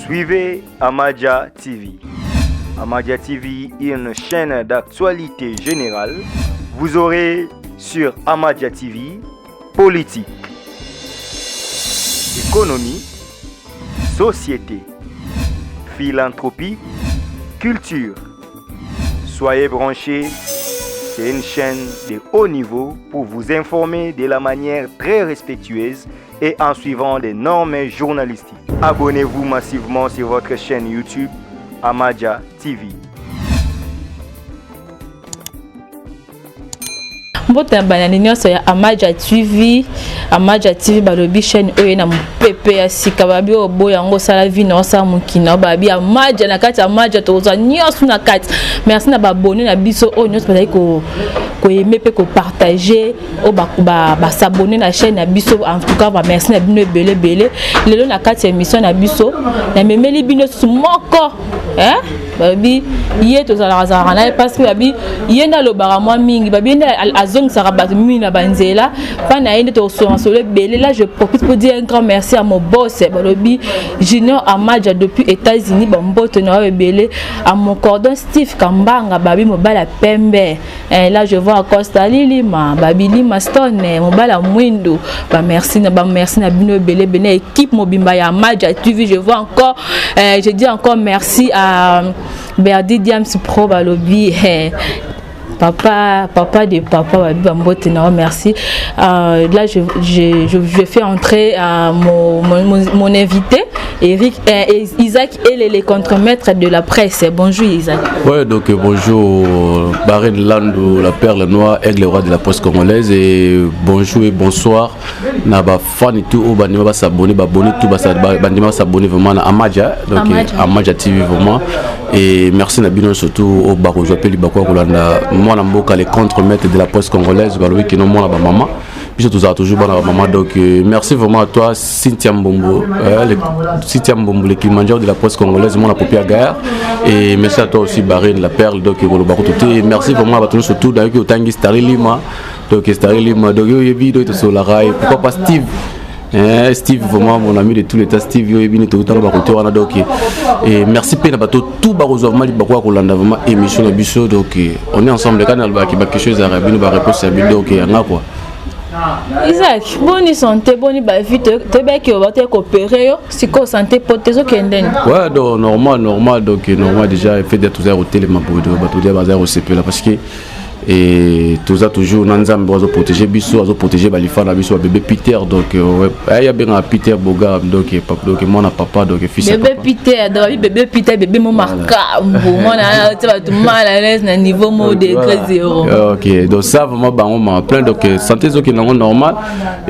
Suivez Amadia TV. Amadia TV est une chaîne d'actualité générale. Vous aurez sur Amadia TV politique, économie, société, philanthropie, culture. Soyez branchés, c'est une chaîne de haut niveau pour vous informer de la manière très respectueuse et en suivant des normes journalistiques. Abonnez-vous massivement sur votre chaîne YouTube Amadia TV. Mbota banani nyonso ya Amadia TV balobi chaîne oyo na mpepe ya sika babi obo yango sala vi na osa mukina babi Amadia na kati Amadia toza nyonso na kati. Merci na babone na biso oyo nyonso bazali ko aimer pe ko partager o ba s'abonner na chaîne na biso. En tout cas ba merci na bino belé lelo na kati émission na biso na memeli bino moko babi yé tozala na parce que babi yenda lo baramwa mingi babi yenda azong sarabatu mingi na banzela pa na yende to solo belé. Là je profite pour dire un grand merci à mon boss babi Junior Amadia depuis États-Unis bamboto na belé, à mon cordon Steve Kambanga babi mobala pembe. Là je vois Costa Lilima babi Lima Stone mobala mwindo ba merci na bino belé équipe mobimba ya Amadia TV. Je vois encore je dis encore merci à Berdi Diams Pro balobi papa de papa merci. Là je fais entrer mon invité Eric Isaac et les contremaîtres de la presse. Bonjour Isaac. Ouais, donc bonjour Barine Lando, la perle noire, aigle roi de la presse congolaise, et bonjour et bonsoir na ba fan et tout au banima ba s'abonner tout ba s'abonner vraiment à Amadia, donc Amadia TV vraiment. Et merci na bino surtout au baro j'appelle Bakwa Kolanda moi na mboka les contremaîtres de la presse congolaise balobi ki no moi na ba maman biso toujours ba na maman. Donc merci vraiment à toi Cynthia Mbombo le Kilimanjaro de la presse congolaise moi na Popia Gare, et merci à toi aussi Barine la perle donc Kolobako tout. Merci vraiment à tous surtout dans que Tangi Starilima donc Starilima donc yo yebi do to sur la rail, pourquoi pas Steve Steve vraiment mon ami de tous les temps. Steve yo ebini to tala ba côté wana donc et merci pe na bato tout ba resolvement li bakwa kolanda vraiment émission na biso. Donc on est ensemble le canal ba ki ba quelque chose à rabino ba réponse à bido donc yanga quoi. Isaac, bonne santé, bonne vite, tu bien que va te coopérer, si quoi santé pour tes autres ouais, donc normal donc normal déjà fait d'être aux hôtels ma pour de bateau de bazar au CP là parce que et tout ça toujours nanzam doit protéger biso doit protéger balifa na biso bébé Peter donc ouais il y a bien Peter Boga donc moi na papa donc fils bébé Peter donc bébé Peter bébé mon marca moi na tu vas tout mal à l'aise na niveau mot degré 0. OK donc ça vraiment on plein donc santé zo qui non normal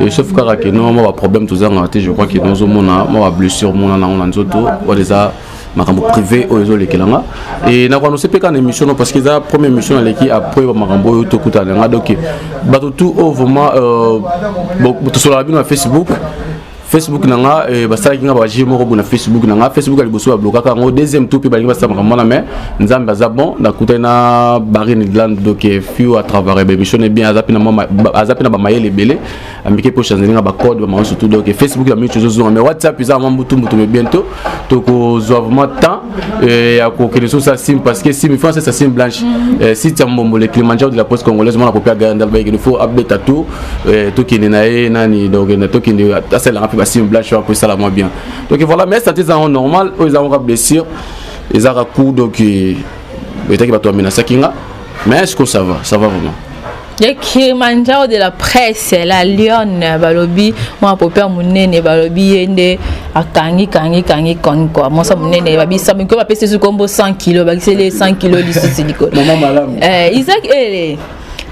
et sauf que non moi problème tout ça je crois que nous moi blessure mon na nzoto ou déjà makambo privé ozo lekelanga et na kwa no sepe kana émission parce que ça première émission avec qui après makambo yo tokuta nga donc bato tout vraiment to sur la bino Facebook nanga basala kinga ba jimo ko na Facebook nanga Facebook ali boso ba blokaka ngo deuxième tour pe ba linga sama kamana mais nzambe azabon na kutena Barine Land donc fiu à travers émission bien azapina ba mayele belé amike po changer nga ba code ba surtout donc Facebook la même chose mais WhatsApp ils ont mutu mais bientôt donc zo vraiment temps et à ko que ça sim parce que sim France ça sim blanche si tu mbombo le Kilimanjaro de la presse congolaise moi na popia ganda ba il faut update tout to kine nani donc na to kine asala sim blanche pour ça la moins bien donc voilà mais ça c'est normal ils ont blessure ils ont coup donc il était qui va toi menacer kinga mais est-ce que ça va vraiment le Kilimanjaro de la presse la Lyon balobi moi popia munene balobi yende akangi kon quoi moi ça munene babi ça me ko ba pèse sur combo 100 kg ba c'est les 100 kg du silicone maman madame Isaac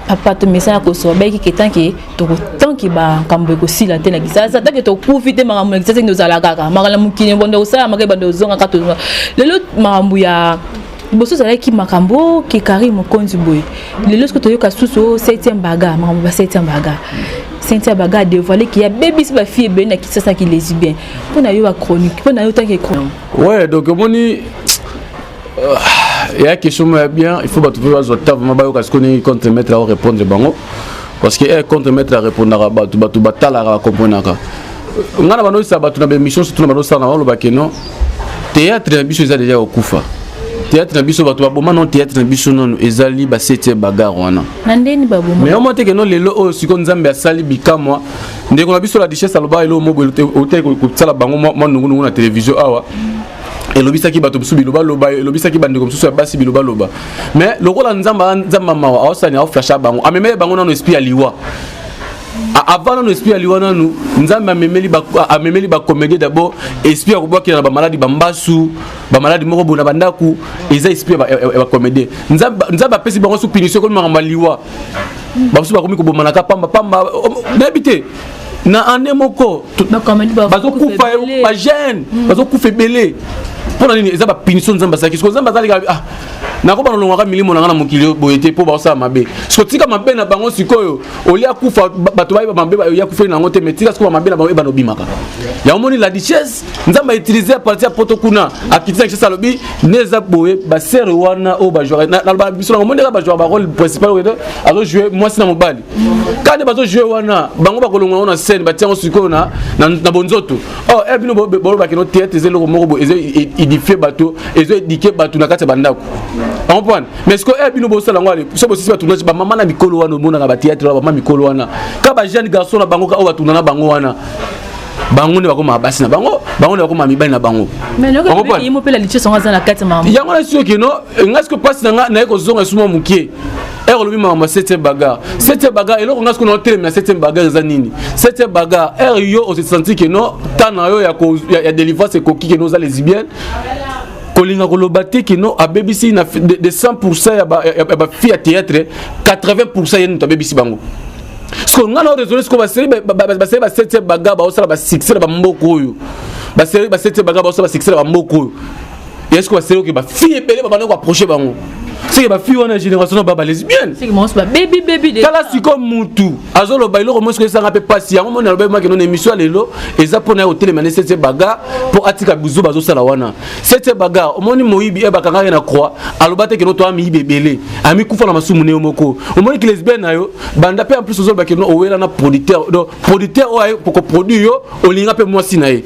papa to message ko so beki ketanki to tant ki ba kambo ko sila tena ki ça tant que to profiter makambo ki ça nous ala kaka makala mukine bondo ça makaba bondo zonga ka to lelo makambo ya boso ça ki makambo ki Karim Mokonzi boy lelo ce que to yoka susu 7e baga makambo ba 7e baga 5e baga dévoilé qu'il y a bébé si ba fille ben qui ça qui les bien pour na yo ba chronique pour na yo tant que chronique ouais donc moni il y a quelque chose bien il faut pas trouver vraiment parce qu'on est contre mettre à répondre bango parce que est contre mettre à répondre à batu batala comprendre ka ngana bano sa batu na mission surtout na bano sa na lo bakeno théâtre na biso eza déjà okufa théâtre na biso bato baboma non théâtre na biso non ezali ba 7e bagarre wana nandeni baboma mais au moins que non lelo o siko nzambe asali bikamwa ndeko na biso la richesse aloba elo mo hotel ko tsala bango mo nungu na télévision awa elobisaki bato biso biloba loba elobisaki bandeko biso ya basi biloba loba mais lokola nzamba mawa awasani aw flasha bango ameme bango nano esprit aliwa avant non esprit aliwa nanu nzamba amemeli ba comédie d'abord esprit ya koboki na ba maladie bambasu ba maladie moko bona bandaku eza esprit ba comédie nzamba pesi bango sous punition ko mama liwa babusu ba komi ko bomana ka pamba n'habité na ane moko bazo kufa ba jeune bazo kufa belé pour nini eza ba punition nzamba saki ko nzamba zali ah nakoba nolongaka milimo na ngana mokili boyete po baosala mabe so tika mabe na bango sikoyo olia kufa bato bayi mabe ya kufa na ngote metika siko mabe na bango eba no bimaka ya omoni la richesse nzamba utiliser à partir poto kuna akitisa richesse lobi neza boye ba sere wana o ba jouer na ba biso na omoni ba jouer ba rôle principal oyo azo jouer moi sina mobali quand bazo jouer wana bango ba kolonga na scène ba tiango sikoyo na bonzoto oh ebino bo ba kino théâtre ezelo moko bo ezo édifier bato ezo édiquer bato na kati bandako on comprend mais ce que ebino bo sala ngwale so bo sisi bato ba mama na mikolo wana mona ba théâtre ba mama mikolo wana ka ba jeune garçon na bango ka o batuna na bango wana bango ne bakoma basi na bango ne bakoma mibali na bango mais noko pe imo pe la lichesse ngaza na kati mama yango na sio kino ngasko passe na eko zonga suma mukie ero lobi mama 7e bagarre eloko ngasko na hotel na 7e bagarre za nini 7e bagarre ero yo o se sentir que non tana yo ya délivrance koki que nous a lesbiennes kolinga koloba te que non a BBC na de 100% ya ba fille à théâtre 80% yenu ta BBC bango ce qu'on a désolé ce qu'on va série ba 7e bagarre ba osala ba succès ba mboko oyo ba série ba 7e bagarre ba osala ba succès ba mboko oyo est-ce qu'on va série que ba fille belé ba bana ko approcher bango c'est que ba fille wana génération ba lesbienne c'est que moi ba baby de kala siko mutu azolo ba iloko mosko esanga pe pasi yango mona loba ma ke non émission lelo eza pona hotel mané 7e bagarre pour atika bizu bazo sala wana 7e bagarre omoni moyibi e bakanga na croix alobate ke no to ami bebele ami kufa na masumu ne moko omoni que lesbienne ayo banda pe en plus ozolo ba ke no owela na producteur o ay pour produire yo olinga pe mwasi na ye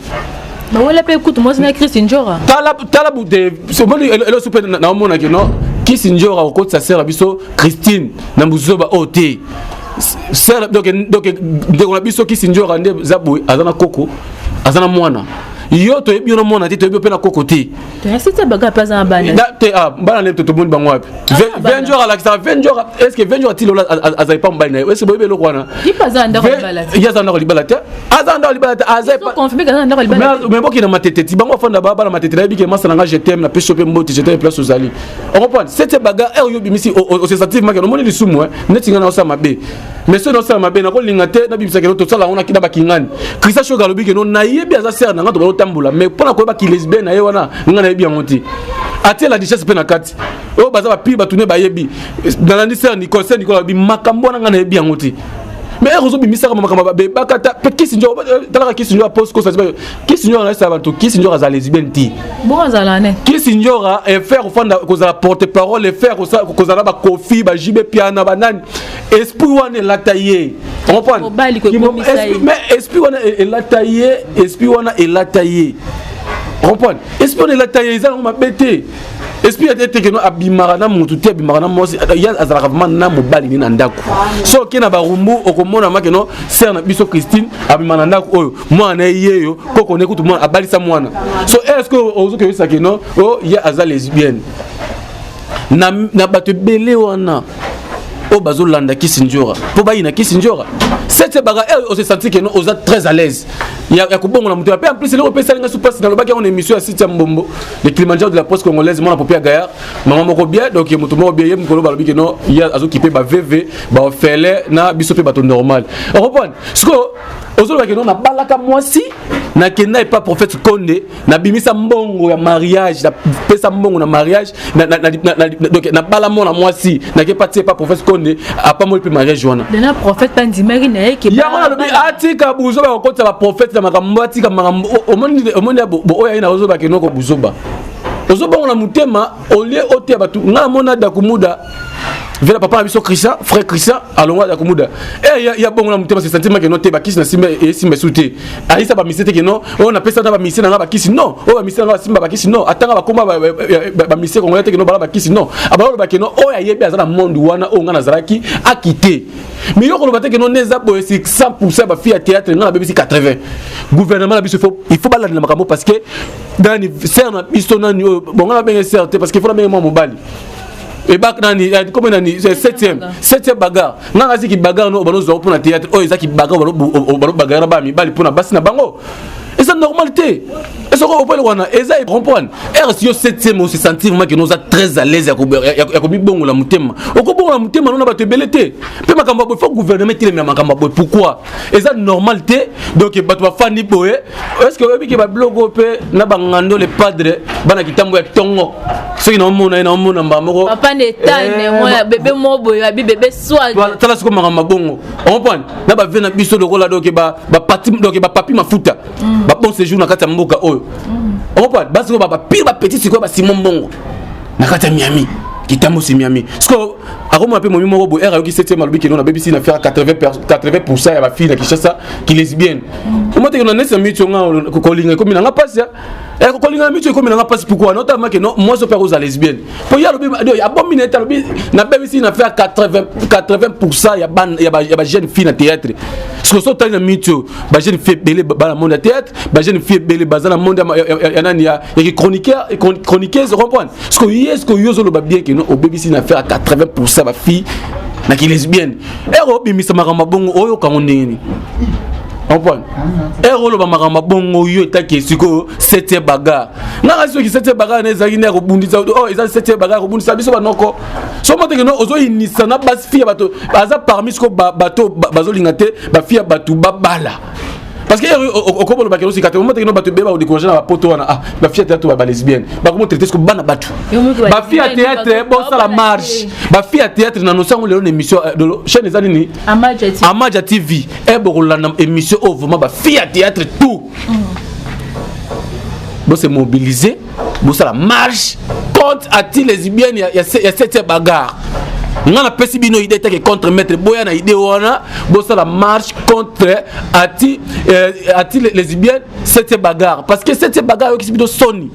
ba wala pe écoute moi c'est Christine Njora tala bude so moni elo super na omona ke no Christine Njora au côté sa sœur biso Christine na muzoba ote sœur donc de biso Christine Njora nde zabu azana koko azana mwana yo to ebi no mwana te to ebi pe na koko te c'est baga pas en bana te bana le to moni bango wapi 20 jours à l'accent 20 jours est-ce que 20 jours ti lola azai pas mbali na est-ce que boyebe lokwana il pas en ndako libala ya za ndako libala te azanda libala te azai pas confirmer que ndako libala mais boki na matete ti bango fonda baba na matete na biki masa nga je t'aime na peso pe mboti je t'aime place aux ali on comprend cette baga yo bimisi au sensitive no moni lisumu netinga na osa mabe mais ce no sa mabe na ko linga te na bimisa ke to sala ona kida bakingani Christa shoga lobiki no na yebi aza ser na ngato tambula mais pour na ko ba ki lesbienne na ye wana nga na yebi yango ati la richesse pe na kati o baza ba pi batune ba yebi dans la ministère Nicolas bi makambo na nga na yebi yango mais erozo bi misaka makambo ba bakata pe kisinjo talaka kisinjo post ko ça kisinjo na sa bantu kisinjo za lesbienne ti bon za la ne kisinjo e faire fanda ko za porte parole e faire ko za ba kofi ba jibe piana banani esprit wana la tailler on comprend mais esprit wana est la tailler on comprend esprit wana est la tailler ça on m'a bêté esprit a été que no abimara na mutu te abimara na mosi ya azalaka vraiment na mobali ni na ndako so kena ba rumbu okomona makeno sœur na biso Christine abimara na ndako oyo mwana yeyo koko ne kutu mwana abalisa mwana so est-ce que ozo ke ça que no oh ya azal lesbienne na bato belé wana o bazo landa Kisinjora po bayi na Kisinjora cette baga on se sentit que nous on est très à l'aise il y a kubongo na mutu en plus le opesa linga super dans le bac on émission à site mbombo le Kilimanjaro de la poste congolaise mon popia gaya maman moko bien donc mutu mo bien yem kolo balobi que non il y a azo kipe ba VV ba fele na biso pe bato normal on comprend ce que ozo ba que non na balaka mwasi na kenda et pas prophète Konde na bimisa mbongo ya mariage na pesa mbongo na mariage donc na bala mona mwasi na ke pas prophète Konde a pas mo pe mariage wana na prophète Pandimari na yeke ya mona lobi atika buzoba ko kota ba prophète na makambo atika makambo omoni bo oya ina ozo ba ke noko buzoba ozo ba na mutema olie ote batu nga mona da kumuda vela papa na biso Christian frère Christian alonga ya komuda ya bongo na mutema se sentiment que non te bakisi na simba et simba souté aisa ba misete que non on appelle ça ba misete na bakisi non o ba misete na simba bakisi non atanga ba komba ba misete congolais que non ba bakisi non abalo ba que non o ya yebi azana monde wana o nga nazaraki a quitté mais yo ko lo bateke non neza bo 100% ba fille à théâtre nga na BBC 80 gouvernement la biso il faut balade na makambo parce que dans ni serna biso na ni bon nga na ben certé parce que faut na ben mo mobali et bac nani comme nani 7e bagarre nga ngasi ki bagarre no bano zo pour na théâtre o ezaki bagarre bano bagarre ba mi bali pour na basi na bango et ça normalité et ça ko pele wana eza e comprendre er si yo 7e on se sentir moi que nous a très à l'aise ya ko bibongo la mutema o ko bongo la mutema non ba te belete pe makambo bo faut gouvernement tile mais makambo bo pourquoi eza normalité donc bato ba fani boye est-ce que obi ke ba blogo pe na bangando le padre bana kitambo ya tongo soki na mona mbamoko papa n'état mais moi bébé mo boye abi bébé soit tala siko makambo bongo on comprend na ba vena biso de rola donc ba parti donc ba papi mafuta ba bon séjour na kata mboka oyo on comprend basi ba pire ba petit siko ba Simon Bongo na kata Miami kitambo si Miami siko akoma pe momi moko bo era yoki 7e malobi ke non na BBC na faire 80% ya ba fille na Kinshasa qui lesbienne on m'a dit que on a nessa micho nga ko linga ko mina nga passe et ko linga micho ko mina nga passe pourquoi notamment que non moi je père aux lesbiennes pour ya lobi ya bomine ta lobi na BBC na faire 80% ya ba jeune fille na théâtre ce que so tali na micho ba jeune fille belé ba na monde théâtre ba jeune fille belé ba na monde ya nani ya chroniqueuse comprendre ce que yo zo lo ba bien que non au BBC na faire 80% ba fille na ki lesbienne ero bimisa makamba bongo oyo kango ndeni comprendre ero lo ba makamba bongo yo etaki siko 7e bagarre nga kasi ki 7e bagarre na zaki na ko bundisa oh eza 7e bagarre ko bundisa biso banoko so mote que non ozo inisa na bas fille bato baza parmi siko bato bazolinga te ba fille bato babala parce que au kobo le bakelo sikate moment que no bato beba au décourager na poto wana ah ba fille théâtre ba lesbienne ba comment traiter ce que bana batu ba fille théâtre bon ça la marche ba fille théâtre na no sango le émission de chaîne ezali ni Amaja TV e bokola na émission au vraiment ba fille théâtre tout bon se mobiliser bon ça la marche contre anti lesbienne il y a cette bagarre nga na pesi bino idée take contre maître boya na idée wana bossa la marche contre ati les lesbiennes cette bagarre parce que cette bagarre qui bino soni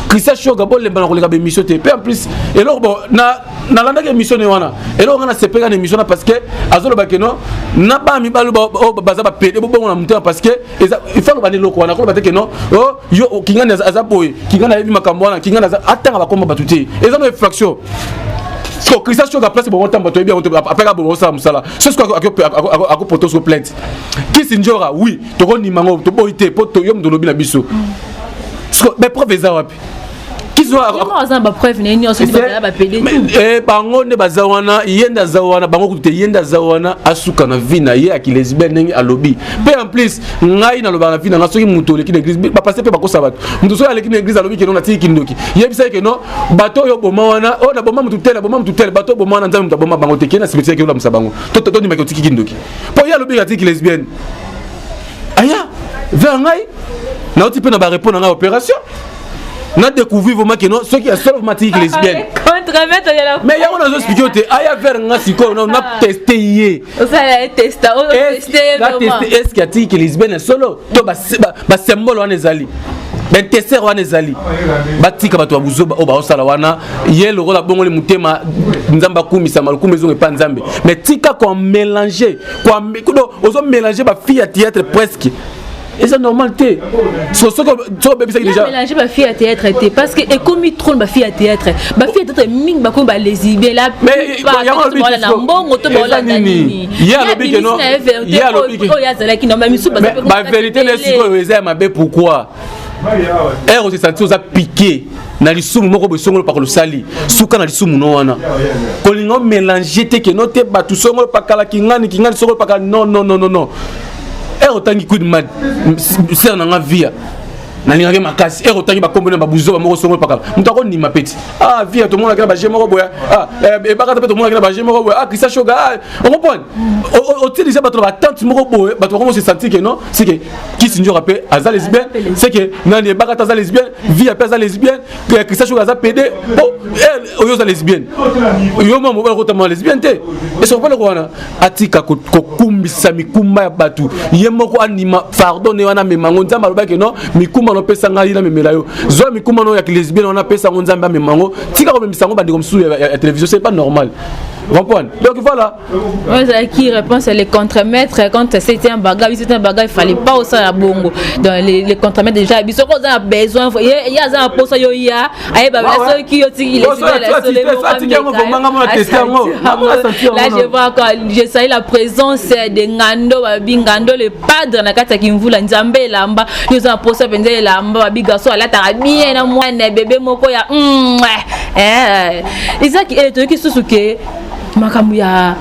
Christian Shoga bo lemba na koleka be mission te pe en plus et alors bon na landa ke mission ne wana et alors nga na sepeka na émission parce que azolo ba ke no na ba mi balu baza ba pede bo bongo na mutema parce que il faut ba ne loko wana ko ba te ke no oh yo kinga na azaboy kinga na yebi makambo wana kinga na atanga ba komba batuti eza no infraction. Ce que Christian Shoga place bon temps bato bien après ka bon ça musala c'est ce que ako poto so plainte qui sinjora oui to ko ni mango to boité poto yom do lobi na biso ce que mais preuve za wapi qui sont ba preuve ni on se ba pede bango ne bazawana yenda zawana bango kute yenda zawana asuka na vina ye akilesbienne nengi alobi pe en plus ngai na loba na vina na soki muto leki na église ba passer pe ba ko sabato muto so aleki na église alobi ke non na tiki ndoki yebisa ke non bato yo boma wana o na boma mutu tele bato boma na nzambe mutu boma bango te kena cimetière ke la musabango to ni ma ko tiki ndoki po ya lobi ya tiki lesbienne aya vers ngai na oti pe na ba répondre na opération na découvrir vraiment que non ceux qui sont mathématiques lesbiennes mais il y a on a expliqué aya vers nga siko on a testé ça a testé est-ce qu'il y a tiki lesbienne solo to ba symbole wana ezali ben tesser wana ezali batika bato babuzo o ba osala wana ye le rôle bongo le mutema nzamba kumisa malukume zonge pa nzambe mais tika ko mélanger quoi ozo mélanger ba fille à théâtre presque. Et c'est normalité. C'est ce que bébé déjà. Mélanger ma fille à théâtre parce que et comme il trône ma fille à théâtre. Ma fille à théâtre ming ba comme lesbienne là. Mais il y a un but na mbongo to bola nini. Il y a le but que non. Il y a le but. Oh ya zala ki non ma misu ba. Ma vérité n'est siko eza ma be pourquoi. Er aussi senti oza piqué. Na lisumu moko bo songolo pa ko sali. Suka na lisumu no wana. Ko lingo mélanger te que no te ba tu songolo pa kala kingani songolo pa non. Et autant qu'il coup de mal, c'est un via. nalingaki makasi et rotangi ba kombo na ba buzo ba moko songo pakala mutako ni mapeti ah via to mona ka ba jemo boya ah e baka ta pe to mona ka ba jemo boya ah Christian Shoga on comprend au titre déjà bato ba tante moko boya bato comment se sentir que non c'est que qui sinjo rappelle aza lesbienne c'est que nani baka ta lesbienne via pe za lesbienne Christian Shoga za PD bon elle oyo za lesbienne yo mama ba ko ta lesbienne te et so pele ko wana atika ko kumbisa mikumba ya batu yemoko anima pardonne wana memango nzamba loba ke non mikuma no pesa ngali na memela yo zo mikuma no ya lesbienne on a pesa nzamba memango tika ko memisango bandi comme sous la télévision c'est pas normal. Comprendre. Donc voilà. Qui répond c'est les contremaîtres quand c'était un bagage, il fallait pas aussi la bongo. Dans les contremaîtres déjà, ils ont besoin, il y a un poste yo ya, aïe bah ceux qui ont tiré les là je vois quand je sais la présence de Ngando Bingando le padre na kata kimvula Nzambe lamba, ils ont un poste pendant lamba bigaso ala ta bien na mwana bébé moko ya ils a qui susuke makambo ya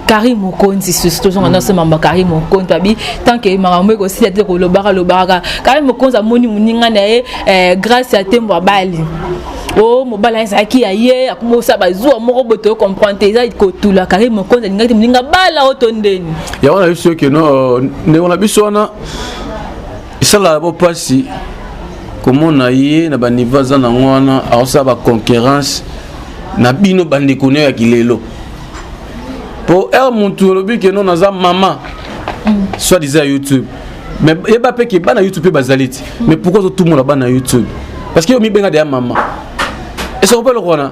Karim Mokonzi surtout on a ce membre Karim Mokonzi babi tant que makambo ko si ate ko lobaka Karim Mokonzi amoni muninga na grâce à tembo bali oh mobala ezaki aye akomosa bazwa moko boto comprendre eza ikotula Karim Mokonzi ngati muninga bala otondeni ya wana biso que non ne on a biso wana isala bo pasi comment na ye na ba niveau za na ngwana aosa ba concurrence na bino bandeko ne ya kilelo pour un montu lobi que non naza maman soit disant YouTube mais il ba pe que ba na YouTube bazaliti mais pourquoi tout le monde ba na YouTube parce que mi benga de maman et ça on peut le voir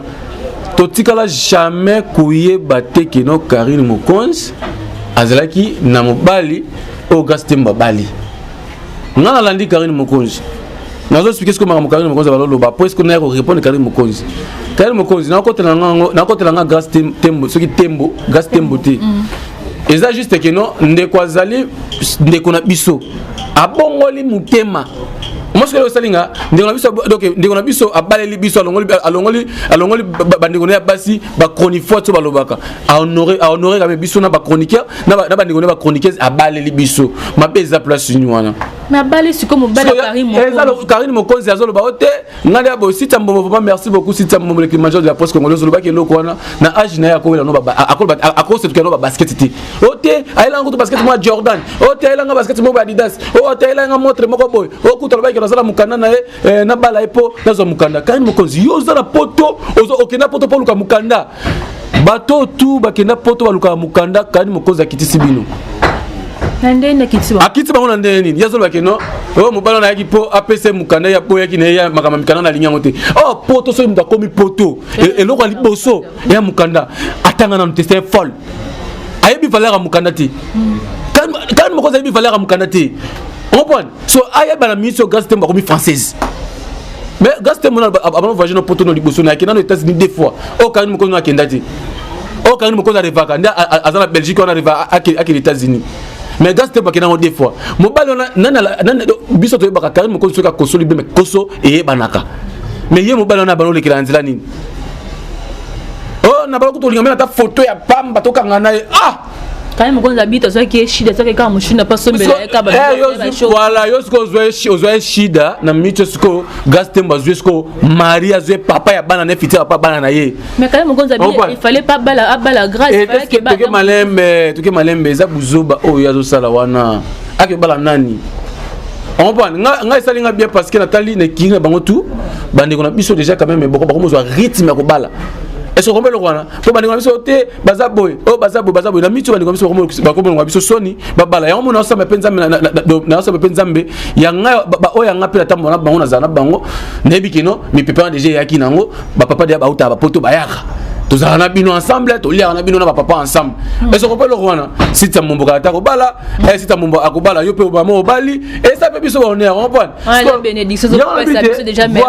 to tikala jamais koye batte que non Karine Mokonzi azalaki na mobali au Gastemba Bali ngana landi Karine Mokonzi nazo expliquer ce que Karine Mokonzi va lo ba pour est-ce qu'on a répondre Karine Mokonzi Karine Mokonzi na kotela nga gas tembo ce qui tembo gas tembo te eza juste que non ndeko azali ndeko na biso abongoli mutema moi ce que le salinga ndeko na biso donc ndeko na biso abaleli biso alongoli bandeko na basi ba chroniqueur to balobaka a honorer quand même biso na ba chroniqueur na bandeko na ba chroniqueuse abaleli biso mapeza place nywana na bali siko mobala Karine Mokonzi azolo ba ote ngale abo sita mbombo vraiment merci beaucoup sita mbombo le climat de la presse congolaise lo ba ke loko wana na age na ya ko no ba akolo se tukano ba basket ti ote ayela ngoto basket mo Jordan ote ayela nga basket mo Adidas ote ayela nga montre moko boy okuta lo ba ke na sala mukanda na na bala epo na zo mukanda Karine Mokonzi yo za na poto ozo okena poto po luka mukanda bato tu ba kena poto ba luka mukanda Karine Mokonzi akitisi bino nandena kitiba akitiba ngona ndeni yazo ba keno o mobala na yaki po APC mukanda ya boya ki na ya makama mikana na linya ngote oh poto so mda komi poto e loko ali boso ya mukanda atanga na mteste folle ayebi valeur mukanda ti kan mo ko ayebi valeur mukanda ti on comprend so ayeba na mission gas tembo komi française mais gas tembo na abano voyage no poto no liboso na kena no États-Unis deux fois o kan mo ko na kenda ti o kan mo ko na revaka nda azana Belgique on arrive à les États-Unis mais gas tembo kena no deux fois mobali nana biso to baka Karine Mokonzi ka koso libe mais koso e banaka mais ye mobali na bano lekela nzela nini oh na bako to linga ta photo ya pamba to kanga na Karine Mokonzi habite ça qui est shida ça qui quand mushina pas sombela ka ba voilà yo sko zo shida na micho sko gas tembo zo sko Maria zo papa ya bana na fiti papa bana na ye mais Karine Mokonzi il fallait pas bala grâce il fallait que ba to malembe za buzoba o ya zo sala wana ake bala nani on va nga salinga bien parce que Nathalie ne kinga bango tout bande ko na biso déjà quand même beaucoup mo zo rythme ko bala est-ce qu'on peut le voir pour bande ko na biso te bazaboy o bazaboy na mitu bande ko biso ko mo biso soni babala yango na osama penzambe na osama penzambe yanga ba o yanga pe tambo na bango na zana bango nebi kino mi papa déjà yaki nango ba papa dia ba uta ba poto ba yaka tous on a bino ensemble to lia on a bino na papa ensemble est-ce qu'on peut le voir si ta mombo ka ta ko bala et si ta mombo akobala yo pe o mama obali et ça peut biso on est on comprend la bénédiction ça biso déjà merci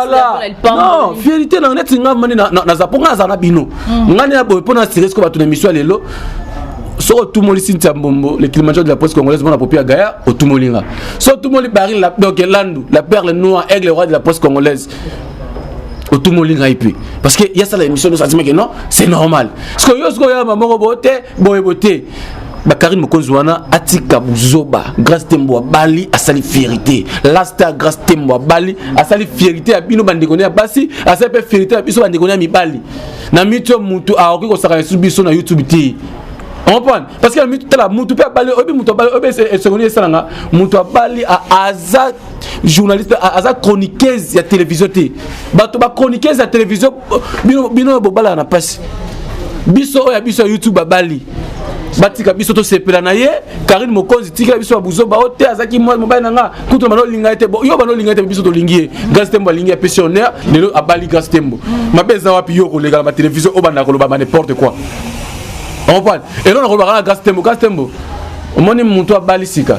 non vérité na net nga mani na zaponga za na bino ngani na bo pona stress ko ba tuna mission lelo so tout moli sinta mbombo le climat de la presse congolaise mona popia gaya o tout molinga so tout moli baril la donc landu la perle noire aigle roi de la presse congolaise tout le monde hype parce que il y a ça l'émission de sentiment que non c'est normal parce que yo ce que ya maman boté boy boté Karine Mokonzi wana atika buzoba grâce tembo bali asali fierté lasta grâce tembo bali asali fierté ya bino bandekone ya basi asali pe fierté ya biso bandekone ya mibali na mito mutu a okiko saka sur biso na YouTube ti on comprend parce que mito tala mutu pe bali obi mutu bali obi secondaire salanga mutu bali a aza journaliste aza chroniqueuse ya télévision ti bato ba chroniqueuse ya télévision bino bobala na passe biso ya biso YouTube bali batika biso to sepela na ye Karine Mokonzi tika biso abuzoba ote azaki mobile nanga kuto bano linga ete yo bano linga ete biso to lingi grâce tembo lingi pensionnaire lelo abali grâce tembo mabeza wapi yo ko lega ba télévision obanda ko ba n'importe quoi on parle et non ko ba grâce tembo omoni muntu abali sika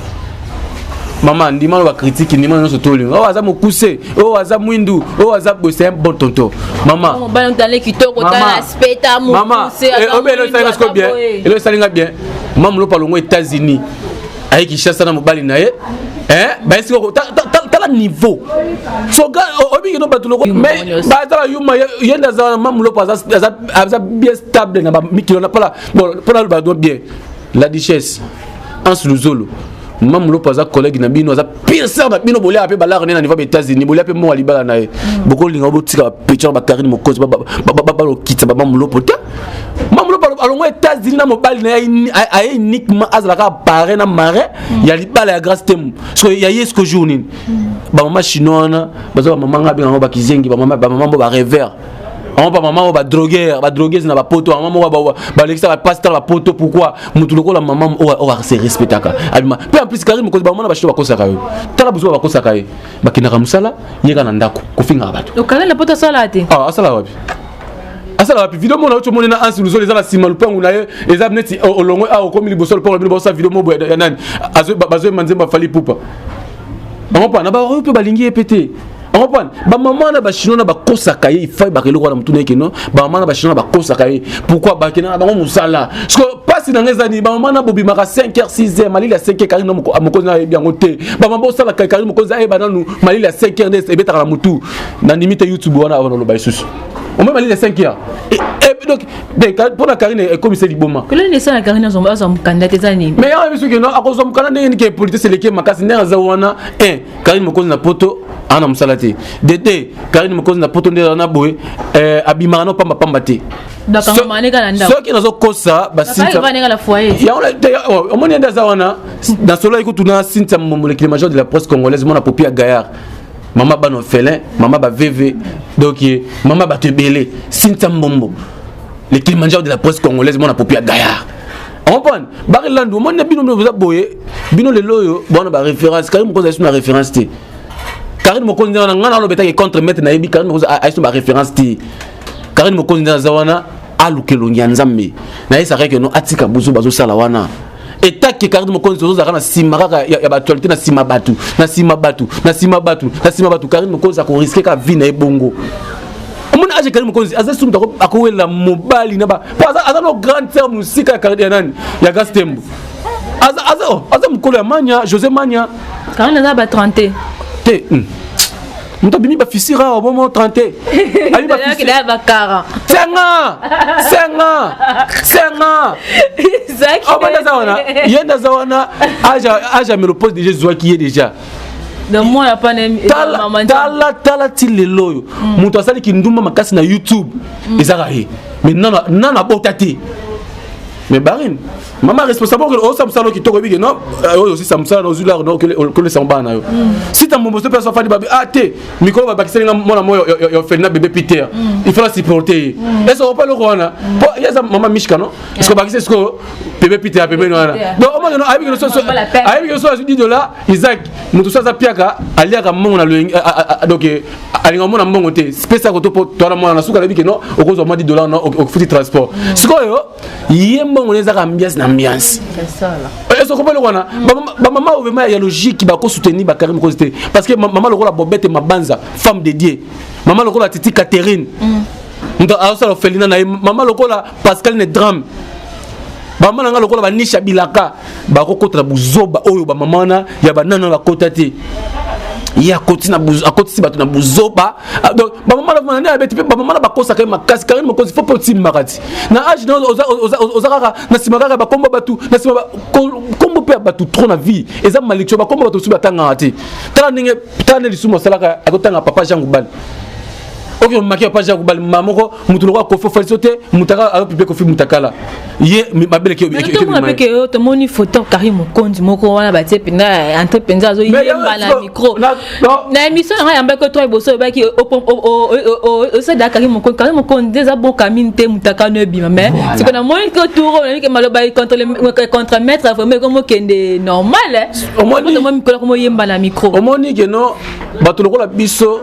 maman ndima ba critique ndima no sotoli o aza mokuse o aza mwindu o aza c'est un bon tonton maman on ba ntale kitoko ta aspect ta mokuse maman obelo salinga sko bien elo salinga bien maman lo palongo États-Unis ayi Kinshasa na mobali na ye ba esi ko tala niveau so ga obi no batulo mais ba tala yuma yenda za maman lo pas aza bien stable na ba mikilo na pala bon pala ba do bien la duchesse en Luzolo mam lo paza collègue na bino za pire na bino bolia pe balar na niveau des États-Unis bolia pe mo libala na boko linga botika pecho ba Karine Mokonzi ba lo kitsa ba mam lo pota mam lo alongo États-Unis na mobali na ya uniquement azalaka paré na maré ya libala ya grâce tem so ya yesko journée ba mama chinoise bazo ba mama nga binga ba kizengi ba mama bo ba rêveur on pas maman ba droguer na ba poto maman ba l'extra ba pasteur ba poto pourquoi mutu lokola maman o va se respectaka abima pe en plus Karine Mokonzi ba mona ba shito ba kosaka yo tala buzo ba kosaka ye ba kinaka musala yeka na ndako kofinga bato o Karine la poto sala ate asala wapi video mona ocho mona na ansi luzo les ala simalu pangu na ye eza neti o longo a o komi liboso pangu bino ba video mo boya ya nani bazo manzemba fali pupa on pas na ba o pe balingi epete on comprend ba maman na ba chinois na ba kosaka ye il faut ba keloko na mutune keno ba maman na ba chinois na ba kosaka ye pourquoi ba kena ba musala parce que passe na ngezani ba maman na bobi maka 5h 6h malili ya 5h Karine Mokonzi na bien ngote ba maman sala Karine Mokonzi ay ba nanu malili ya 5h ne ebeta na mutu na limite YouTube wana wana lo ba isusu on met malili ya 5h et donc pour la Karine est comme c'est liboma que le ça la Karine sont candidat zani mais ya biso keno akozo mukana ne ke politique c'est leke makasi ne zawana Karine Mokonzi na poto ana musalati dete Karine Mokonzi na poto ndela na boye abimana no pamba te d'accord maneka na ndako soki nazo kosa basinta va la foyer ya on omoni enda zawana na solo ikutuna sinta le climat de la presse congolaise mona popia Gaillard mama bano felin mama ba vv donc mama ba tebele sinta mbombo le climat de la presse congolaise mona popia Gaillard on prend barilandu omoni bino vous boye bino le loyo bona ba référence Karine Mokonzi est une référence té Karine Mokonzi na ngana lo betaki contre maître na yebi Karine Mokonzi a une référence ti Karine Mokonzi na zawana alukelo nyanzambe na yesa reke no atika buzo bazo sala wana etaki Karine Mokonzi zo zaka na simaka ya actualité na sima batu Karine Mokonzi ko risquer ka vie na ebongo omona aje Karine Mokonzi azasu mutako akowela mobali na ba aza no grand terme musika ya Karine nani ya Gastembo aza mukolo ya Manya José Manya Karine na ba 30 Muta bimi ba fisira au moment 30. Ali ba fisira ba 40. 5 ans. Zaki. Oh banda zawana. Yenda zawana aja me repose déjà zoa qui est déjà. De moi ya pas maman. Tala tileloyo. Muta sali ki ndumba makasi na YouTube. Ezaka he. Mais nana botati. Mais Barine, maman responsable que o samsalo ki toko bige non aussi samsalo no zular no que le samba na yo. Si ta mombo personne fa di babi te micro ba bakiseli na mona moyo yo felina bébé Peter. Il faut la supporter. Est-ce qu'on pas le rona? Ya za maman Mishka non? Est-ce que bakiseli ko bébé Peter bébé no na. Donc o mo no abi que so dit de là Isaac mutu sa piaka aliaka mona le donc alinga mona mbongo te spécial ko to to na mona suka bige no o ko zo $10 no au futi transport. Sikoyo yembo on les ambiance n'ambiance c'est ça là et ce qu'on peut le voir maman vraiment il y a logique qui va soutenir ba Karine Mokonzi parce que maman le rôle la bobette ma banza femme dédiée maman le rôle la Titi Catherine ndo asa lo felina na maman le rôle la Pascal ne drame maman nga le rôle ba Nisha Bilaka ba ko kota buzoba oyo ba maman na ya ba nana ba kota te ya koti si bato na buzoba donc ba maman na vana beti ba maman ba kosa kama kasi Karim Mokonzi faut pas makati na age na ozaka na simaka ba kombo batu na simaka kombo pe batu trop na vie eza malikcho ba kombo batu su batanga ati tala ninge tala lisumo salaka akotanga papa Jean Goubal. Ok, on m'a dit pas Jean Goubal mamoko mutuloko ko faut sauter mutaka a publié ko fi mutakala ye ma belle ki to mo pe ke to moni photo Karim Mokonzi moko wana ba tie penda entre penza zo yemba na micro na émission nga yamba ko to boso ba ki o se da Karim Mokonzi déjà bon camine te mutaka no bima mais c'est que na moni ko touro na ki maloba contre maître vraiment comme kende normal au moins mo micro ko yemba na micro au moni que non batuloko la biso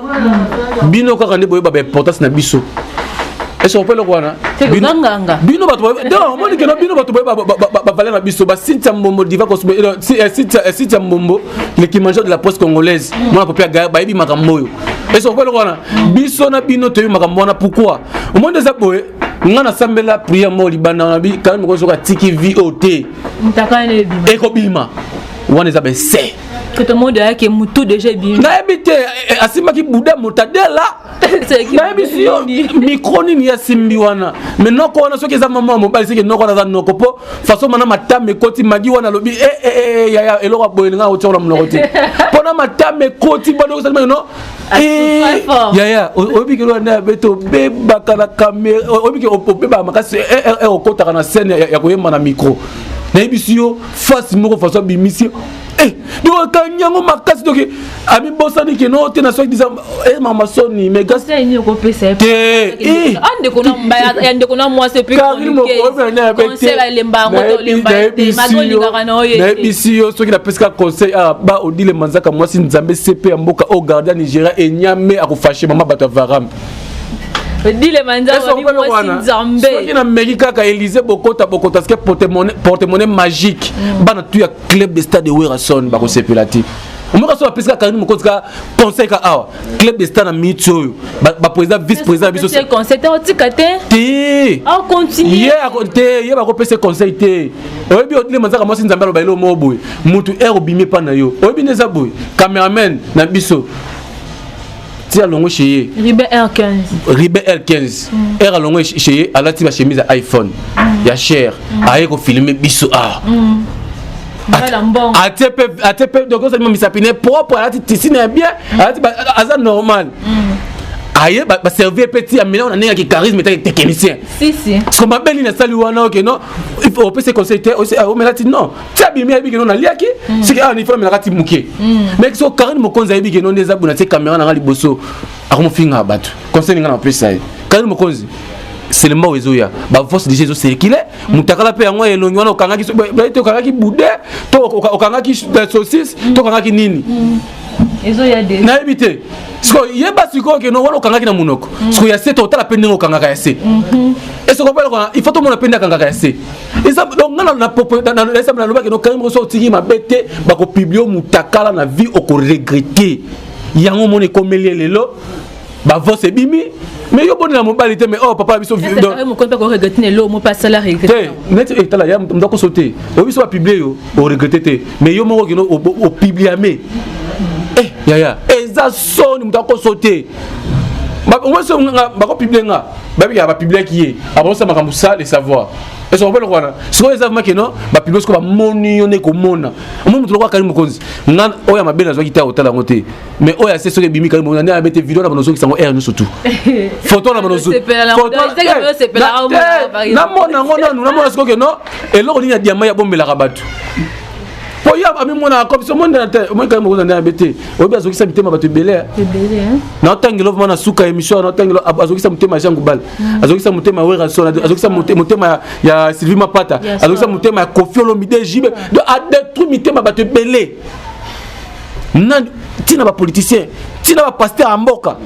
bino ka kande boye ba importance na biso. Est-ce qu'on peut le voir là? Bino bato non moi ni que non bino bato ba valer na biso ba Cynthia Mbombo diva ko Cynthia Mbombo le qui mange de la poste congolaise moi na popia ba yebi makambo yo. Est-ce qu'on peut le voir là? Biso na bino te makambo na pourquoi? Au monde des aboye ngana sambela prière mo libanda na bi quand me ko soka tiki VOT. Mutaka ne bima. Eko bima. Wana za ben c'est que tout le monde a que mutu déjà bien na habité asima ki bouda motadela na habité micro ni ya simbi wana mais noko wana soki za maman mobali siki noko na noko po façon mana matame koti magi wana lobi ya eloko boyelinga otiola mnokoti pona matame koti bono salma no ya obi ke wana beto beba kala kamera obi ke opeba makasi okota kana scène ya koyema na micro na ebisio face moko façon bimisio donc kanyango makasi donc ami bosani ke no te na so disant mama soni mais gas ni ko pesa ande ko na mbaya ande ko na moi c'est plus conseil ba lemba ngoto lemba magoni ngana oye na ebisio so ki na pesika conseil ba odile manzaka moi si nzambe CP ya mboka au garda Nigeria enyame akufashe mama bato varam dile manzaka ni moi si nzambe so ki na Amerika ka Élysée bokota parce que porte-monnaie magique bana tu ya club de stade de Werason ba ko sepelati on me reçoit pesika Karim Mokonzi ka conseil ka awa club de stade na mitso ba président vice président biso c'est conseil otikate te on continue ye ba ko pese conseil te oyebi odile manzaka moi si nzambe ba ilo mo boy mutu bimé pa na yo oyebi neza boy cameraman na biso tia longo chez Ribe R15 era longo chez ala ti ba chemise iPhone ya cher aye ko filmer biso ATP donc ça me sapine propre ala ti tisine bien ala ti aza normal aye ba servir petit amena on a nenga ki charisme et technicien si parce que ma belle na sali wana ok non il faut passer conseiller aussi o melati non tia bimi abi ke non na liaki c'est que il faut melati muke mais so Karim Mokonzi abi ke non des abuna te caméra na ngali boso akomo finga batu conseil ngana pesa Karim Mokonzi c'est le mot ezoya ba force déjà c'est circuler mutakala pe yango elongi wana okanga ki ba te okanga ki boude to okanga ki saucisse to okanga ki nini ezoya de na ebité sko yeba siko ke no wana okanga ki na munoko sko ya seto otala pe ndenge okanga ka yase est-ce qu'on peut il faut tout le monde penda kanga ka yase et ça donc ngana na popo na ça na loba ke no Karim so tiki mabete ba ko publier mutakala na vie o ko regretter yango moni komeli lelo ba voce bimi mais yo bonne la mobilité mais oh papa biso donc mon compte ko regretter lo mo pas salaire regretter net etala ya ndako sauter o biso ba publier yo o regretter mais yo moko kino o publier mais ya eza soni ndako sauter ba on se ba ko publier nga ba bi ya ba publier qui avant ça makambu ça les savoir et on peut le voir ce que les que non ba publier ce ko ba moni yo ne ko mona mo mutu ko Karim Mokonzi nga oya mabena zo kita otala ngote mais oya c'est ce que bimi Karim Mokonzi na mettre vidéo na bonozo ki sango nous surtout photo na bonozo photo na mona ngona na mona ce que non et lo ni ya diamant ya bombela rabatu po ya ami mona comme ce monde na te moi Karim Mokonzi na bete obi azoki sa mitema bato belé na tangelo mana suka émission na tangelo azoki sa mutema Jean Goubal azoki sa mutema Werason azoki sa mutema ya Sylvie Mapata azoki sa mutema ya Koffi Olomide Jibe de a détruit mitema bato belé nan tina ba politicien tina ba pasteur en mboka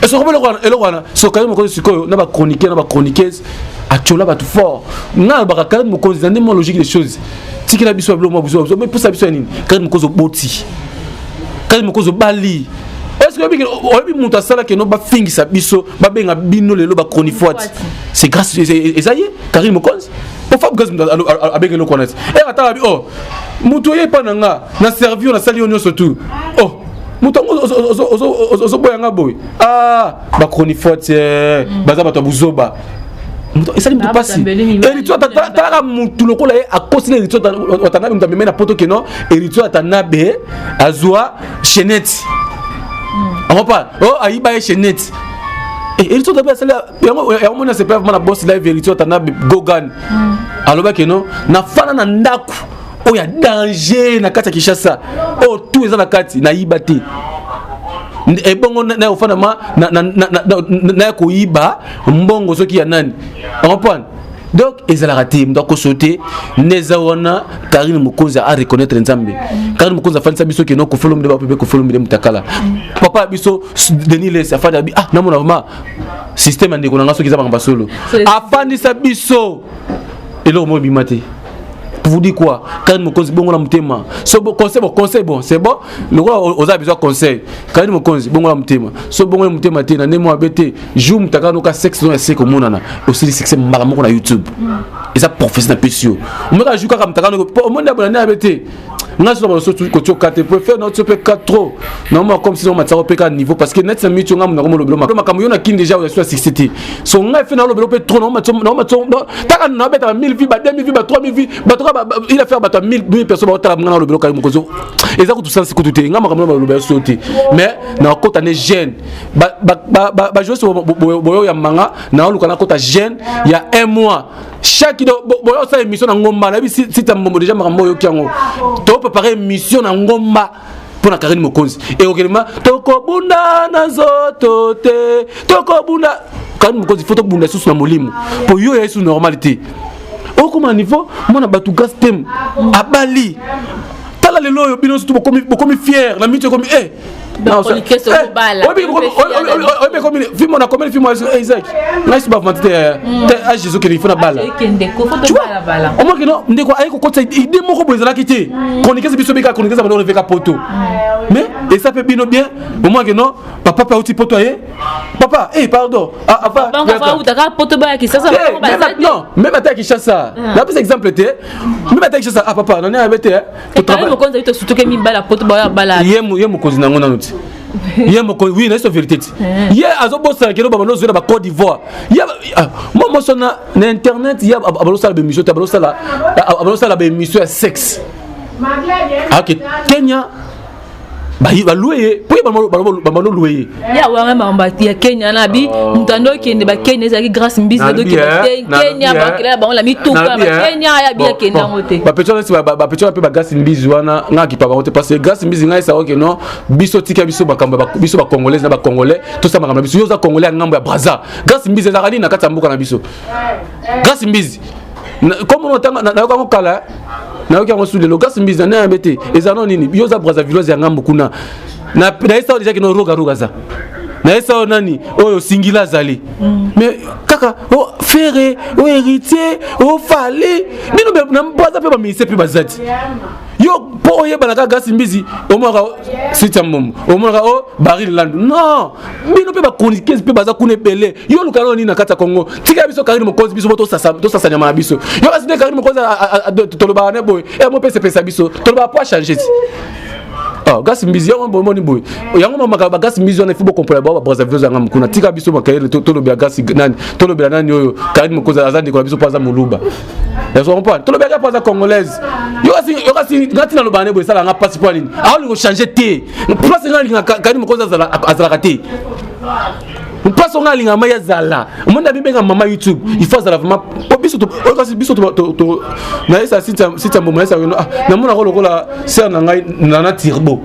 et ce que le roi so Karim Mokonzi sikoyo na ba chroniqueur na ba chroniqueuse actuellement ba tout fort na ba Karim Mokonzi dans des logique des choses tiki na biso blo mo biso mais pour ça biso nini Karim Mokonzi boti Karim Mokonzi bali est-ce que obi muta sala ke no ba fingisa biso ba benga bino lelo ba chronifoite c'est grâce esaye Karim Mokonzi pour faire gaz avec le connaître et attends oh mutoye pa nanga na servir na sali onyo surtout oh mutongo ozo boyanga boy ba chronifote baza bato buzoba esali mutu pasi eritio talaka mutu lokola ye akosila eritio watanabe mutu ameme na poto keno eritio atanabe azwa chenette amopa ayiba ye chenette eritio tabe asali yango mona se pave mana boss live eritio atanabe gogan aloba keno na fana na ndaku oya danger na kati ya Kinshasa tout eza na kati na yiba te ebongo na ofana ma na koyiba mbongo soki ya nani comprendre donc ezala raté ndako sauter neza wana Karine Mokonzi a reconnaître Nzambe Karine Mokonzi afanya biso ke no ko follow mde ba pebe ko follow mde mutakala papa biso Denis Les afanya bi na mona vraiment système ndeko na ngaso kizaba ngamba solo afandisa biso elo mo bimate. Pour vous dire quoi? Quand nous conseillons bon la mutema. So conseil bon, c'est bon. Nous on a besoin de conseil. Quand nous conseillons bon la mutema. So bon la mutema te na nemo abete. Joue mutaka no ka sexe no ese comme on a. Aussi le sexe maramo na YouTube. Et ça professionnel pécio. On me joue ka mutaka no. Au monde abonné abete. Nga so ba so ko choka te préfère no to pe 4 trop. Normalement comme si on m'a tsaro pe ka niveau parce que net ça mitu nga mo lo ma kamu yona kin déjà sur 60. So nga fait na lo pe trop no taka na beta 1000 vues ba 2000 vues ba 3000 vues ba il a fait ba 1000 personnes ba tala nga lo belo ka mo kozo. Eza ko tout sens ko tout nga makamlo ba lo be sauter. Mais na ko tane jeune ba jouer sur boyo ya manga na lu kana ko ta jeune il y a 1 mois. Chaque boyo sa émission na ngomba na bi si tambo déjà makambo yo kiango. Préparer une mission na ngomba pour la Karine Mokonzi et auquellement tokobunda na zoto te tokobunda Karine Mokonzi faut tokobunda sous na molimo pour yo ya sous normalité au comment niveau mona batu gastem abali tala lelo yo bino tout comme fier la mito comme non c'est que c'est bala comme film on a combien de films Isaac nice ba vantité à Jésus que il faut na bala tu vois au moins que non ndeko ayiko kota idée moko bozala kité chroniquer biso beka chroniquer ça va lever ka poto mais et ça peut bien bien au moins que non papa pa outil poto papa pardon papa ou ta poto ba ki ça non même attaque Kinshasa la plus exemple était même attaque Kinshasa papa non abete to travail mo konza ito surtout que mi bala poto ba bala yemo kozina ngona nuti yemo ko oui c'est vérité hier azobosa kelo baba no zela ba Côte d'Ivoire moi sona na internet il y a abalosa ba émission abalosa ba émission ya sexe OK Kenya ba louer pour ba louer ya wa mamba ya Kenya na bi mtando kende ba Kenya za grâce mbizi do Kenya ba kila ba la mituka ba Kenya ya bi Kenya ngote ba petro pe ba grâce mbizi wana ngaki pa ba ngote parce que grâce mbizi ngai sa OK non biso tika biso ba kamba biso ba congolais na ba congolais to sa makamba biso yo za congolais ngambo ya Brazza grâce mbizi za kali na katambuka na biso grâce mbizi comme on entend na ko kala na yoki yango sudelo gas mbiza na yambete ezano nini yoza Brazzaville ya ngambo kuna na esa déjà que no roga za na esa nani oyo singila zali mais kaka frère héritier fallait bino na mbaza pe ba mise pe bazati yo po ye balaka gas mbizi o moka sitamum o moka baril land non bino pe ba chroniquer pe baza kuna belé yo lukano ni na kata Congo tika biso Karine Mokonzi biso to sasa nyama biso yo asine Karine Mokonzi toloba ne boy mo pe se pesa biso toloba pas changer gas mbizi yango bomoni boy yango mama ba gas mbizi on faut comprendre ba Brazzaville ngam kuna tika biso makayele toloba gas nani toloba nani oyo Karine Mokonzi azandi ko biso paza muluba ya so comprendre toloba ga paza congolaise yo kasi ngati na lobane boy sala nga passeport nini aoli ko changer te place ngali Karine Mokonzi azala raté place ngali nga maya zala monde bibenga mama YouTube il faut zala vraiment biso to na esa sita mboma esa na mona ko lokola ser na ngai na tirbo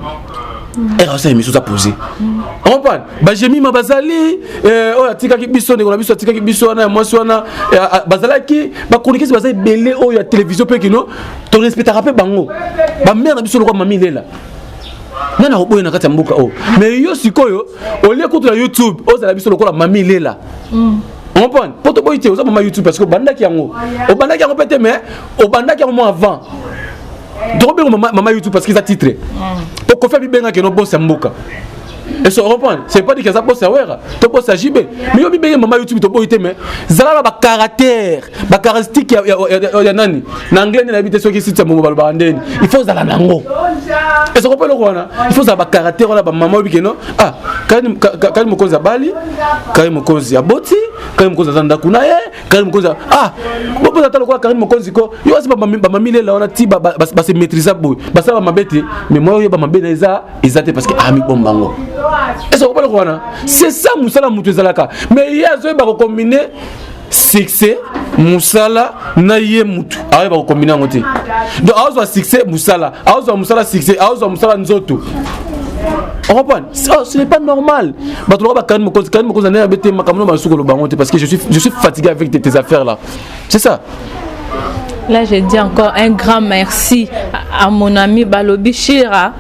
era ça émission ça poser on parle ba jemi ma bazali oya tika ki biso ne ko biso tika ki biso na moi sona bazala ki ba chroniquer bazali belé oya télévision pe kino to respectera pe bango ba mère na biso lokwa mami lela nana oboye na kati ya mboka mais yo sikoyo olie kutu na YouTube ozala biso lokola mami lela on prend poto boy te oza mama YouTube parce que bandaki yango peut-être mais bandaki yango avant donc mama YouTube parce qu'ils a titré au kofa bibenga ke no boss ya mboka Et se reprendre, c'est pas dit que ça peut servir, tu peux s'agir. Mais yo bibé maman YouTube to boité mais zala ba caractère, ba caractéristique ya nani. Na anglais na habité ceux qui site mo ba bandeni. Il faut zala nango. Et se reprendre quoi il faut zala ba caractère la ba maman bibé non. Ah, quand mo koza bali, quand mo koza boti, quand mo koza zanda kunaye, quand mo koza ah, mo koza talo quoi quand mo koza ko. Yo asi ba mami là on a ti ba se maîtriser boy. Ba ça ba mabete, mais moi yo ba mabena ezate parce que ami bombango. C'est ça Moussala Moutezalaka. Mais il y a ce qui combiner succès Moussala Naye Moutou. Ah, va combiner en côté. Donc, à succès Moussala, à Moussala succès, à Moussala Nzoto. On reprend. Ce n'est pas normal. Parce que je suis fatigué avec tes affaires là. C'est ça. Là, je dis encore un grand merci à mon ami Balobi Chira.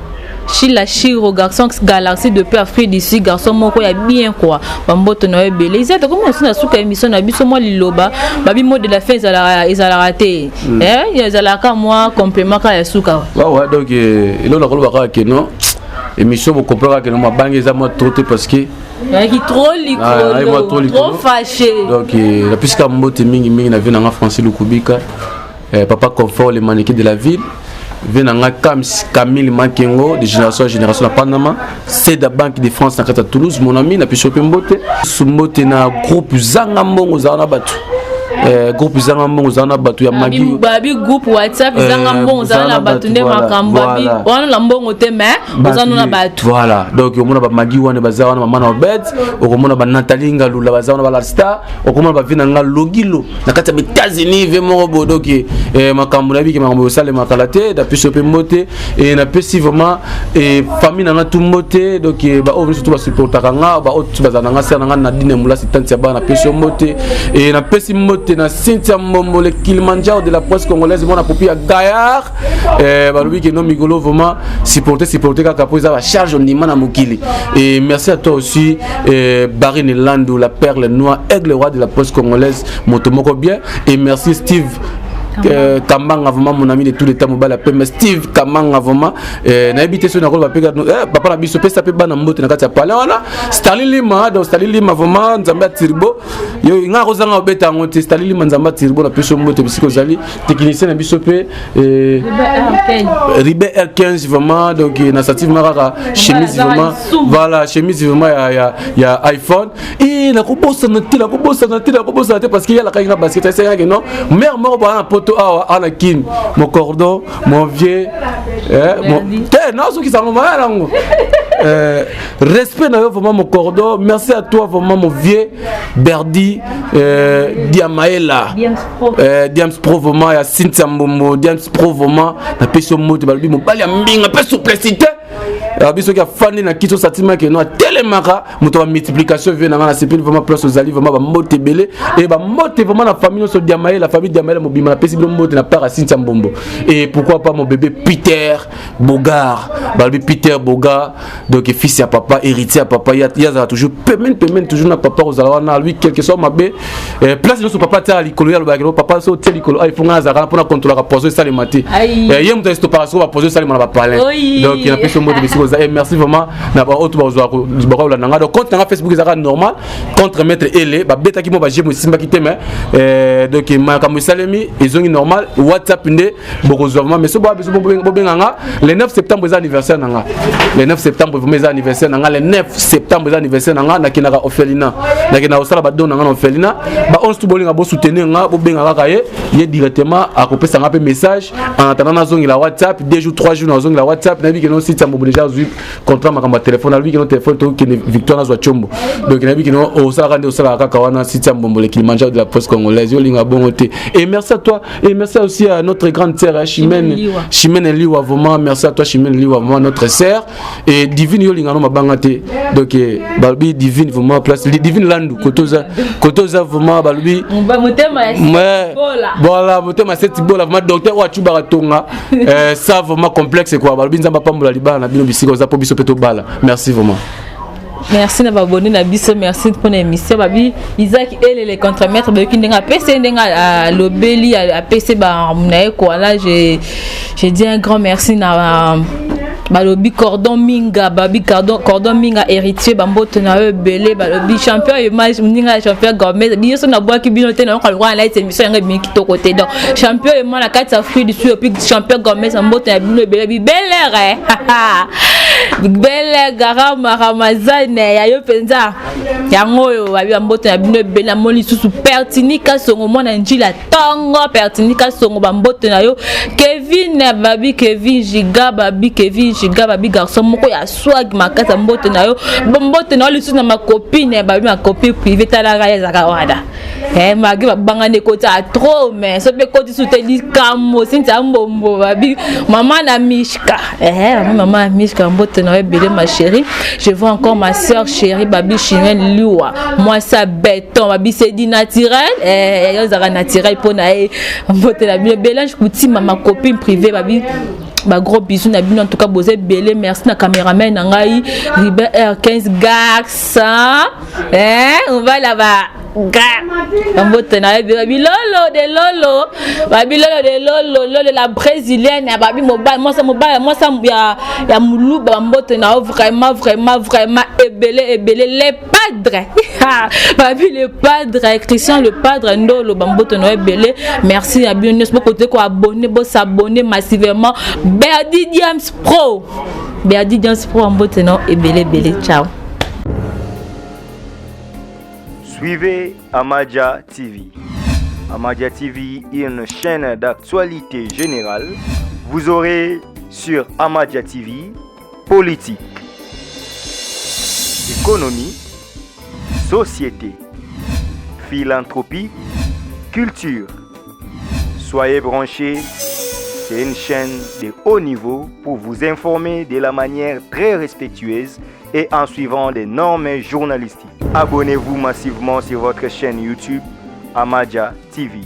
Chila Chiro, garçon Galaxy depuis Afrique d'ici, garçon moko ya bien quoi. Bamboto na belé. Ils étaient comment on a sous émission na biso moi liloba, babi mot de la fin ils a raté. Ils a la moi complément ka ya souka. Ouais donc il on a colba ka non. Émission vous comprendre que ma banque ils a moi trop parce que qui trop fâché. Donc la puisque mbote mingi na vient en France le Kubika. Papa confort les mannequins de la ville. Venanga Camille Makengo de génération à génération à Panama, c'est la Banque de France à Toulouse, mon ami, n'a pu choper Mbote. Sumbote na groupe Zangambo Zana Batu. Groupe Zangambo Zana Batu ya Magi. Babi groupe WhatsApp Zangambo Zana Batu ne makambabi. On lambongo te mais Zana Batu. Voilà. Donc au monde ba Magi wana bazana mama na Obed, au monde ba Nathalie Ngalula bazana ba la star, au monde ba Vinanga Logilo. Na kati ya États-Unis vraiment bodo ki makambo na bi ki makambo sale makalate da pu choper Mbote et na pu si vraiment famille na tout Mbote donc ba o surtout ba supporter nga ba o bazana nga ser nga na dine mula sitantia ba na pu Mbote et na pu Mbote na Cynthia Mbombo le Kilimanjaro de la presse congolaise mon apopia Gaillard balobi que non migolo vraiment supporter kaka po za ba charge on dimana mokili et merci à toi aussi Barine Landou la perle noire aigle roi de la presse congolaise motomoko bien et merci Steve Kamanga vraiment mon ami de tous les temps mobile appelle mais Steve Kamanga vraiment na habité sur na ko ba pega papa na biso pesa pe bana mbote na kati ya pale wana Stalin Lima vraiment nzamba tirbo yo nga ko zanga obeta ngote Stalin Lima nzamba tirbo na peso mbote bisiko zali technicien na biso pe Ribe R15 vraiment donc na sative maraka chemise vraiment voilà chemise vraiment ya iPhone et na ko bossa na te parce qu'il y a la kainga basket c'est que non mère mort ba na Anakin, mon cordon, mon vieux, respect vraiment mon cordon, merci à toi vraiment mon vieux, Berdi, Diamaela, Diams Pro vraiment, ya Cynthia Mbombo, Diams Pro vraiment, na peso mot, balbi mon bali mbinga, pe souplicité. Biso qui a fani na kito satima que non télémara moto multiplication vient na CP vraiment place aux ali vraiment ba mote belé et ba mote vraiment la famille so Diamaela la famille Diamaela mo bima pesi blo mote na para Cynthia Mbombo et pourquoi pas mon bébé Peter Bogard balbi Peter Bogard donc fils à papa héritier à papa il y a toujours paiement toujours na papa aux ala lui quelque soit ma bé place de son papa ta likolo ya le papa so tel likolo il faut ngazara pour contrôler la poser ça le matin et yem to stopation va poser ça le na ba parler donc il a pris son mot de et merci vraiment na ba auto ba nanga donc compte na Facebook ezaka normal contre maître ele ba beta ki mo ba jemo simba ki teme donc ma kamu salemi ezongi normal WhatsApp nde bokozwa mais so ba biso bobenganga le 9 septembre c'est anniversaire nanga le 9 septembre vous mes anniversaire nanga le 9 septembre c'est anniversaire nanga na kinaka Ophelina na kina osala ba don nanga na Ophelina ba 11 to bolinga bo soutenir nga bobenganga kaye ye directement a kopesa nga pe message en attendant na zongi la WhatsApp 2 jours 3 jours na zongi la WhatsApp na bi que non site Mbombo déjà contrat makamba téléphone à lui qui notre téléphone to qui Victoire na Chombo donc na bi que non au sala kande au sala kaka wana site Mbombo le Kilimanjaro de la presse congolaise yo linga bongoté et merci à toi et merci aussi à notre grande sœur Chimène Liwa vraiment merci à toi Chimène Liwa vraiment notre sœur et divine yo linga no mabangate donc balbi divine vraiment place divine landu kotoza vraiment balbi voilà motema cette bola vraiment docteur wa chuba tonga ça vraiment complexe quoi balbi nzamba pambola libana na bino bisiko za po biso peto bala merci vraiment. Merci na abonné na biso merci pour l'émission babi Isaac et les contre-maîtres ba kindenga PC ndenga lobeli a PC ba munae quoi là j'ai dit un grand merci na balobi cordon minga babi cordon minga héritier bamboto na eux belé balobi champion image ninga champion gourmet biso na boaki bino te na ko lwa na émission yanga mi kitoko te donc champion image na kati Afrique du Sud puis champion gourmet bamboto na bino belé belere bele garama ramazane ya yo penza yango yo babi bamboto na bino belé moli susu pertinika songo mona njila tongo pertinika songo bamboto na yo Kevin Giga babi garçon moko ya swag makata mboto na yo mboto na lisu na ma copine babi ma copine privée tala ya zakawada magi babanga ne kota trop mais so be koti suteli kamo sinta mbombo babi maman na Mishka maman Mishka mboto na yo belé ma chérie je vois encore ma sœur chérie babi Chirène Liwa moi ça béton babi c'est dit naturel yo zara naturel pona mboto na belé je kuti ma copine privée babi ba gros bisous na bino en tout cas bozé belé merci na caméraman na ngai Ribe R15 Gax on va là-bas mbote na babi lolo de lolo la brésilienne babi mobile moi ça ya muluba mbote na vraiment ebele les padres babi le padre Christian le padre ndolo mbote na ebele merci à bien nous côté ko abonner s'abonner massivement Berdi James Pro mbote na ebele ciao. Suivez Amadia TV. Amadia TV est une chaîne d'actualité générale. Vous aurez sur Amadia TV politique, économie, société, philanthropie, culture. Soyez branchés, c'est une chaîne de haut niveau pour vous informer de la manière très respectueuse et en suivant des normes journalistiques. Abonnez-vous massivement sur votre chaîne YouTube Amadia TV.